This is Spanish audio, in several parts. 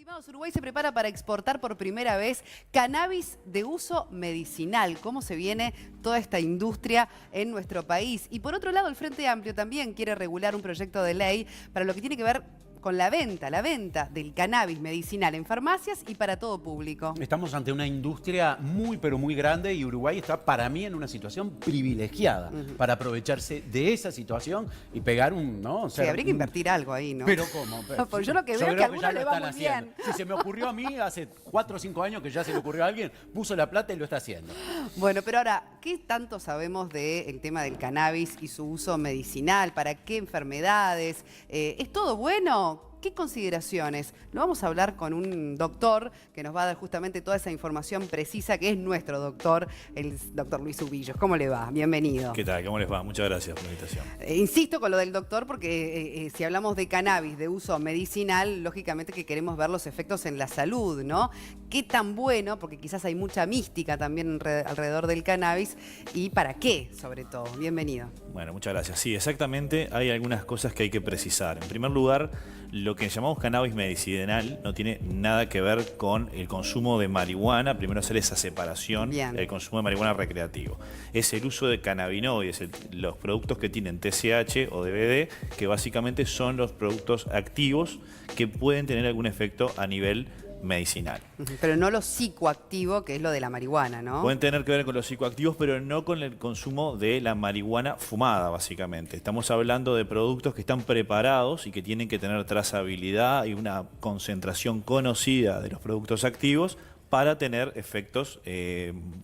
Estimados, Uruguay se prepara para exportar por primera vez cannabis de uso medicinal. ¿Cómo se viene toda esta industria en nuestro país? Y por otro lado, el Frente Amplio también quiere regular un proyecto de ley para lo que tiene que ver con la venta del cannabis medicinal en farmacias y para todo público. Estamos ante una industria muy, pero muy grande y Uruguay está, para mí, en una situación privilegiada para aprovecharse de esa situación y pegar un, ¿no? O sea, sí, habría que invertir algo ahí, ¿no? Pero ¿cómo? Pues yo lo que veo es que a algunos le va muy bien. Si se me ocurrió a mí hace 4 o 5 años que ya se le ocurrió a alguien, puso la plata y lo está haciendo. Bueno, pero ahora, ¿qué tanto sabemos del tema del cannabis y su uso medicinal? ¿Para qué enfermedades? ¿Es todo bueno? ¿Qué consideraciones? Lo vamos a hablar con un doctor que nos va a dar justamente toda esa información precisa, que es nuestro doctor, el doctor Luis Ubillos. ¿Cómo le va? Bienvenido. ¿Qué tal? ¿Cómo les va? Muchas gracias por la invitación. Insisto con lo del doctor porque si hablamos de cannabis de uso medicinal, lógicamente que queremos ver los efectos en la salud, ¿no? ¿Qué tan bueno? Porque quizás hay mucha mística también alrededor del cannabis. ¿Y para qué, sobre todo? Bienvenido. Bueno, muchas gracias. Sí, exactamente. Hay algunas cosas que hay que precisar. En primer lugar, lo que llamamos cannabis medicinal no tiene nada que ver con el consumo de marihuana. Primero hacer esa separación, el consumo de marihuana recreativo. Es el uso de cannabinoides, los productos que tienen TCH o CBD, que básicamente son los productos activos que pueden tener algún efecto a nivel medicinal. Pero no lo psicoactivo, que es lo de la marihuana, ¿no? Pueden tener que ver con los psicoactivos, pero no con el consumo de la marihuana fumada, básicamente. Estamos hablando de productos que están preparados y que tienen que tener trazabilidad y una concentración conocida de los productos activos para tener efectos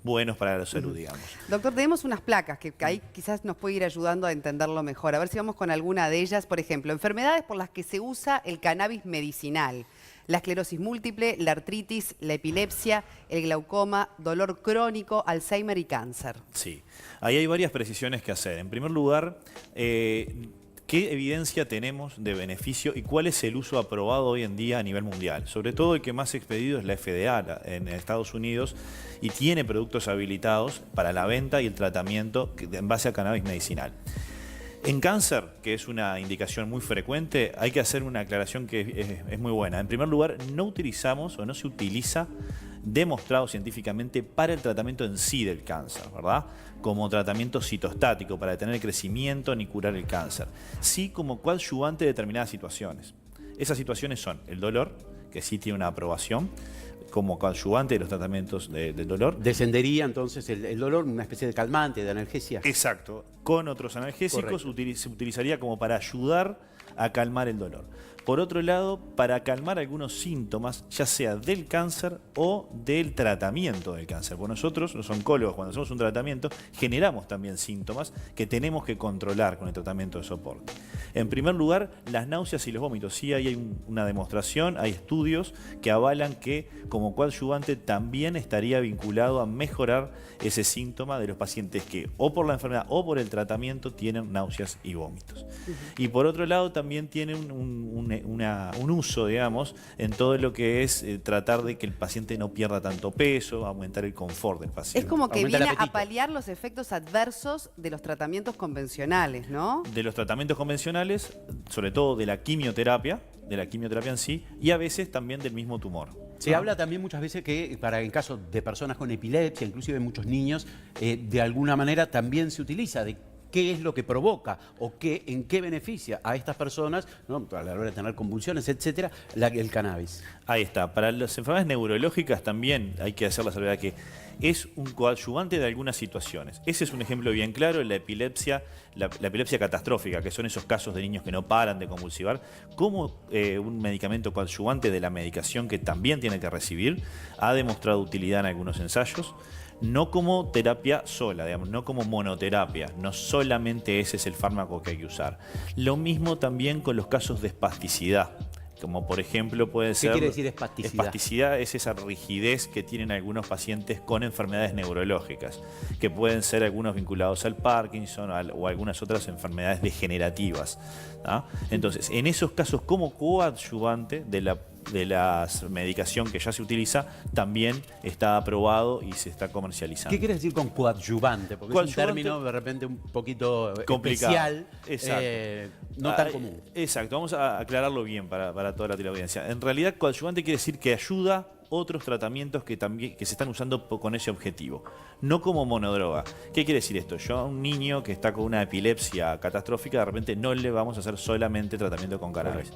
buenos para la salud, digamos. Doctor, tenemos unas placas que ahí quizás nos puede ir ayudando a entenderlo mejor. A ver si vamos con alguna de ellas. Por ejemplo, enfermedades por las que se usa el cannabis medicinal. La esclerosis múltiple, la artritis, la epilepsia, el glaucoma, dolor crónico, Alzheimer y cáncer. Sí, ahí hay varias precisiones que hacer. En primer lugar, ¿qué evidencia tenemos de beneficio y cuál es el uso aprobado hoy en día a nivel mundial? Sobre todo el que más expedido es la FDA en Estados Unidos y tiene productos habilitados para la venta y el tratamiento en base a cannabis medicinal. En cáncer, que es una indicación muy frecuente, hay que hacer una aclaración que es muy buena. En primer lugar, no utilizamos o no se utiliza demostrado científicamente para el tratamiento en sí del cáncer, ¿verdad? Como tratamiento citostático para detener el crecimiento ni curar el cáncer. Sí como coadyuvante de determinadas situaciones. Esas situaciones son el dolor, que sí tiene una aprobación, como coadyuvante de los tratamientos del dolor. ¿Descendería entonces el dolor, una especie de calmante, de analgesia? Exacto. Con otros analgésicos se utilizaría como para ayudar a calmar el dolor. Por otro lado, para calmar algunos síntomas, ya sea del cáncer o del tratamiento del cáncer. Porque nosotros, los oncólogos, cuando hacemos un tratamiento, generamos también síntomas que tenemos que controlar con el tratamiento de soporte. En primer lugar, las náuseas y los vómitos. Sí hay una demostración, hay estudios que avalan que como coadyuvante también estaría vinculado a mejorar ese síntoma de los pacientes que o por la enfermedad o por el tratamiento tienen náuseas y vómitos. Y por otro lado, también tiene un uso, digamos, en todo lo que es tratar de que el paciente no pierda tanto peso, aumentar el confort del paciente. Es como que viene a paliar los efectos adversos de los tratamientos convencionales, ¿no? De los tratamientos convencionales, sobre todo de la quimioterapia en sí, y a veces también del mismo tumor. Se habla también muchas veces que en caso de personas con epilepsia, inclusive muchos niños, de alguna manera también se utiliza de qué es lo que provoca o en qué beneficia a estas personas, ¿no?, a la hora de tener convulsiones, etcétera, el cannabis. Ahí está. Para las enfermedades neurológicas también hay que hacer la salvedad que es un coadyuvante de algunas situaciones. Ese es un ejemplo bien claro, la epilepsia catastrófica, que son esos casos de niños que no paran de convulsivar, como un medicamento coadyuvante de la medicación que también tiene que recibir, ha demostrado utilidad en algunos ensayos. No como terapia sola, digamos, no como monoterapia, no solamente ese es el fármaco que hay que usar. Lo mismo también con los casos de espasticidad, como por ejemplo puede ser... ¿Qué quiere decir espasticidad? Espasticidad es esa rigidez que tienen algunos pacientes con enfermedades neurológicas, que pueden ser algunos vinculados al Parkinson o algunas otras enfermedades degenerativas, ¿no? Entonces, en esos casos como coadyuvante de la de la medicación que ya se utiliza también está aprobado y se está comercializando. ¿Qué quieres decir con coadyuvante? Porque es un término de repente un poquito complicado. especial, no tan común. Exacto, vamos a aclararlo bien para toda la teleaudiencia. En realidad, coadyuvante quiere decir que ayuda otros tratamientos que se están usando con ese objetivo, no como monodroga. ¿Qué quiere decir esto? Yo a un niño que está con una epilepsia catastrófica, de repente no le vamos a hacer solamente tratamiento con cannabis.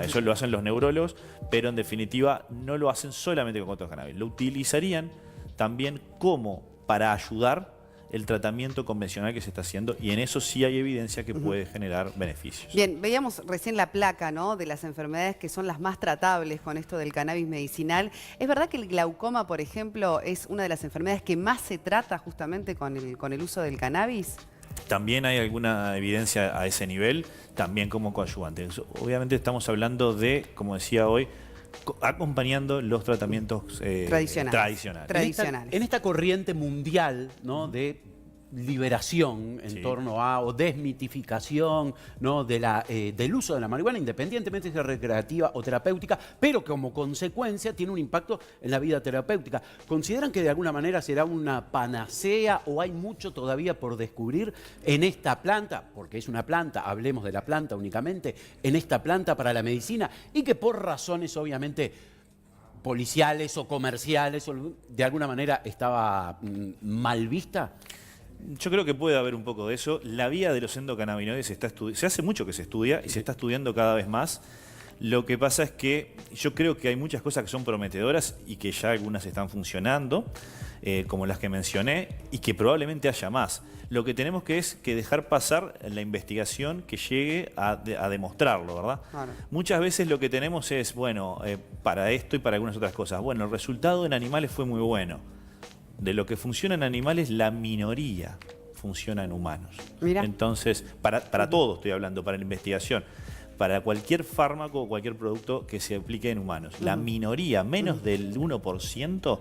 Eso lo hacen los neurólogos, pero en definitiva no lo hacen solamente con otros cannabis. Lo utilizarían también como para ayudar el tratamiento convencional que se está haciendo, y en eso sí hay evidencia que puede generar beneficios. Bien, veíamos recién la placa, ¿no?, de las enfermedades que son las más tratables con esto del cannabis medicinal. ¿Es verdad que el glaucoma, por ejemplo, es una de las enfermedades que más se trata justamente con el uso del cannabis? También hay alguna evidencia a ese nivel, también como coadyuvante. Obviamente estamos hablando de, como decía hoy, acompañando los tratamientos tradicionales. En esta corriente mundial, ¿no?, de liberación en torno a, o desmitificación, ¿no?, del uso de la marihuana, independientemente de si es recreativa o terapéutica, pero como consecuencia tiene un impacto en la vida terapéutica. ¿Consideran que de alguna manera será una panacea o hay mucho todavía por descubrir en esta planta, porque es una planta, hablemos de la planta únicamente, en esta planta para la medicina, y que por razones obviamente policiales o comerciales o de alguna manera estaba mal vista? Yo creo que puede haber un poco de eso. La vía de los endocannabinoides se hace mucho que se estudia y se está estudiando cada vez más. Lo que pasa es que yo creo que hay muchas cosas que son prometedoras y que ya algunas están funcionando, como las que mencioné, y que probablemente haya más. Lo que tenemos que es que dejar pasar la investigación que llegue a demostrarlo, ¿verdad? Claro. Muchas veces lo que tenemos es, bueno, para esto y para algunas otras cosas. Bueno, el resultado en animales fue muy bueno. De lo que funciona en animales, la minoría funciona en humanos. Mira. Entonces, para todo estoy hablando, para la investigación, para cualquier fármaco o cualquier producto que se aplique en humanos. La minoría, menos del 1%,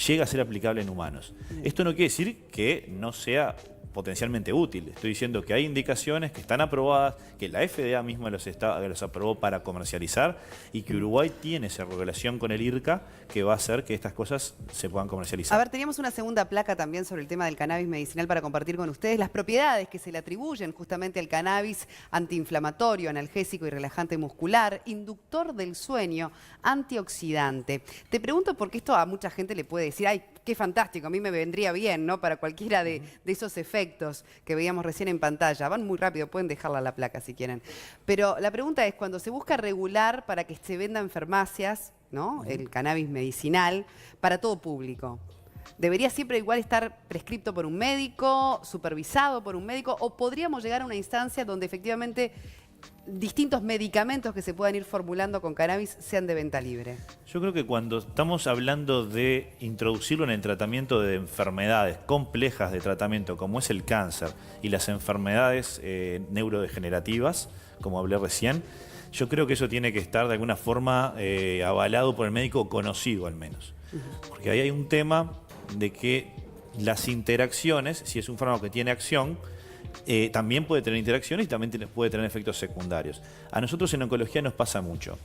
llega a ser aplicable en humanos. Esto no quiere decir que no sea potencialmente útil. Estoy diciendo que hay indicaciones que están aprobadas, que la FDA misma los aprobó para comercializar y que Uruguay tiene esa regulación con el IRCA que va a hacer que estas cosas se puedan comercializar. A ver, teníamos una segunda placa también sobre el tema del cannabis medicinal para compartir con ustedes las propiedades que se le atribuyen justamente al cannabis: antiinflamatorio, analgésico y relajante muscular, inductor del sueño, antioxidante. Te pregunto porque esto a mucha gente le puede decir, ay, qué fantástico, a mí me vendría bien, ¿no?, para cualquiera de esos efectos que veíamos recién en pantalla. Van muy rápido, pueden dejarla la placa si quieren. Pero la pregunta es, cuando se busca regular para que se venda en farmacias, ¿no?, el cannabis medicinal para todo público, ¿debería siempre igual estar prescripto por un médico, supervisado por un médico, o podríamos llegar a una instancia donde efectivamente distintos medicamentos que se puedan ir formulando con cannabis sean de venta libre? Yo creo que cuando estamos hablando de introducirlo en el tratamiento de enfermedades complejas de tratamiento, como es el cáncer y las enfermedades neurodegenerativas, como hablé recién, yo creo que eso tiene que estar de alguna forma avalado por el médico conocido al menos. Porque ahí hay un tema de que las interacciones, si es un fármaco que tiene acción, también puede tener interacciones y también puede tener efectos secundarios. A nosotros en oncología nos pasa mucho.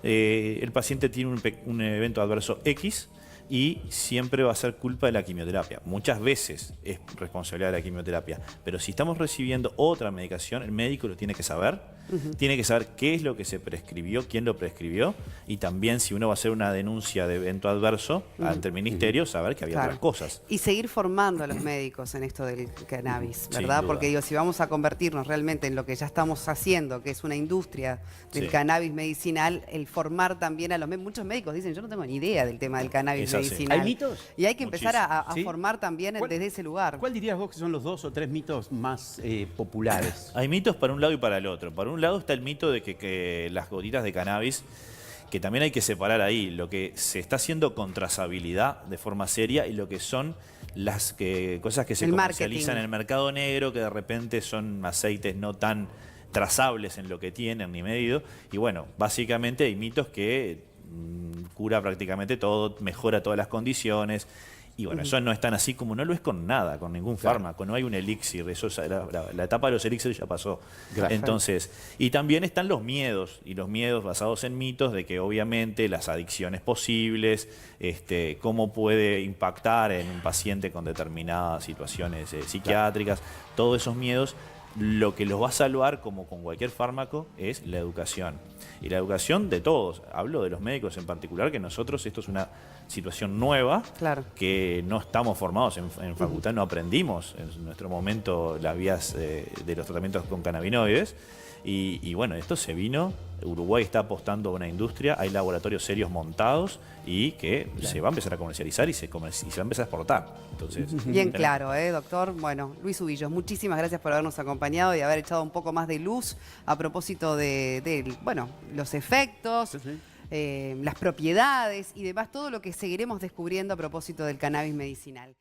El paciente tiene un evento adverso X y siempre va a ser culpa de la quimioterapia. Muchas veces es responsabilidad de la quimioterapia, pero si estamos recibiendo otra medicación, el médico lo tiene que saber. Tiene que saber qué es lo que se prescribió, quién lo prescribió, y también si uno va a hacer una denuncia de evento adverso ante el ministerio, saber que había otras cosas. Y seguir formando a los médicos en esto del cannabis, ¿verdad? Porque digo, si vamos a convertirnos realmente en lo que ya estamos haciendo, que es una industria del cannabis medicinal, el formar también a los médicos. Muchos médicos dicen, yo no tengo ni idea del tema del cannabis medicinal. ¿Hay mitos? Y hay que empezar a formar también desde ese lugar. ¿Cuál dirías vos que son los 2 o 3 mitos más populares? Hay mitos para un lado y para el otro. Para un lado está el mito de que las gotitas de cannabis, que también hay que separar ahí lo que se está haciendo con trazabilidad de forma seria y lo que son las cosas que se comercializan en el mercado negro, que de repente son aceites no tan trazables en lo que tienen ni medido. Y bueno, básicamente hay mitos que cura prácticamente todo, mejora todas las condiciones. Y bueno, eso no es tan así como no lo es con nada, con ningún fármaco, no hay un elixir, eso la etapa de los elixires ya pasó. Gracias. Entonces, y también están los miedos, y los miedos basados en mitos de que obviamente las adicciones posibles, cómo puede impactar en un paciente con determinadas situaciones psiquiátricas, todos esos miedos. Lo que los va a salvar, como con cualquier fármaco, es la educación. Y la educación de todos. Hablo de los médicos en particular, que nosotros, esto es una situación nueva, Claro. que no estamos formados en facultad, no aprendimos en nuestro momento las vías de los tratamientos con cannabinoides. Y bueno, esto se vino, Uruguay está apostando a una industria, hay laboratorios serios montados y que se va a empezar a comercializar y se va a empezar a exportar. Entonces, Bien claro, doctor. Bueno, Luis Ubillos, muchísimas gracias por habernos acompañado y haber echado un poco más de luz a propósito de bueno, los efectos, Sí, sí. las propiedades y demás, todo lo que seguiremos descubriendo a propósito del cannabis medicinal.